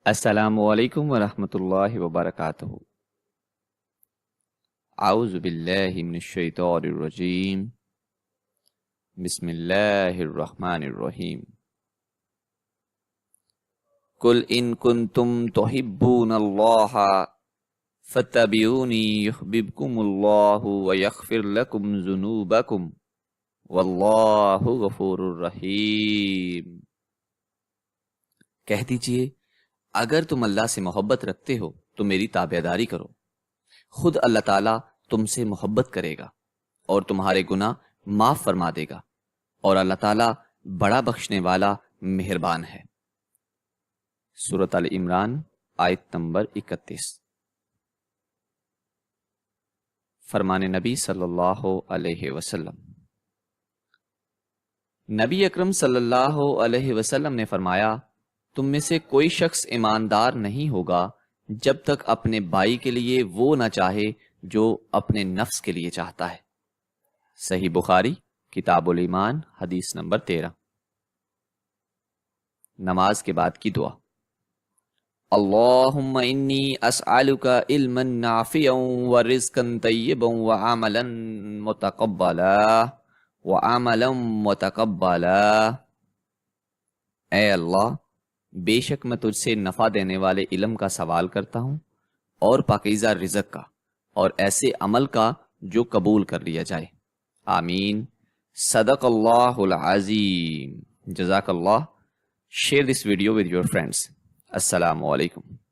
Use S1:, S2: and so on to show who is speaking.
S1: السلام علیکم ورحمۃ اللہ وبرکاتہ۔ اعوذ باللہ من الشیطان الرجیم، بسم اللہ الرحمن الرحیم۔ قل ان کنتم تحبون اللہ فاتبعونی یحببکم اللہ ویغفر لکم ذنوبکم واللہ غفور الرحیم۔ کہہ دیجئے اگر تم اللہ سے محبت رکھتے ہو تو میری تابعداری کرو، خود اللہ تعالیٰ تم سے محبت کرے گا اور تمہارے گناہ معاف فرما دے گا، اور اللہ تعالیٰ بڑا بخشنے والا مہربان ہے۔ سورۃ آل عمران آیت نمبر 31۔ فرمان نبی صلی اللہ علیہ وسلم۔ نبی اکرم صلی اللہ علیہ وسلم نے فرمایا، تم میں سے کوئی شخص ایماندار نہیں ہوگا جب تک اپنے بھائی کے لیے وہ نہ چاہے جو اپنے نفس کے لیے چاہتا ہے۔ صحیح بخاری کتاب الایمان حدیث نمبر 13۔ نماز کے بعد کی دعا۔ اللہم انی اسألک علما نافعا ورزقا طیبا وعملا متقبلا۔ اے اللہ، بے شک میں تجھ سے نفع دینے والے علم کا سوال کرتا ہوں، اور پاکیزہ رزق کا، اور ایسے عمل کا جو قبول کر لیا جائے۔ آمین۔ صدق اللہ العظیم۔ جزاک اللہ۔ Share this video with your friends۔ السلام علیکم۔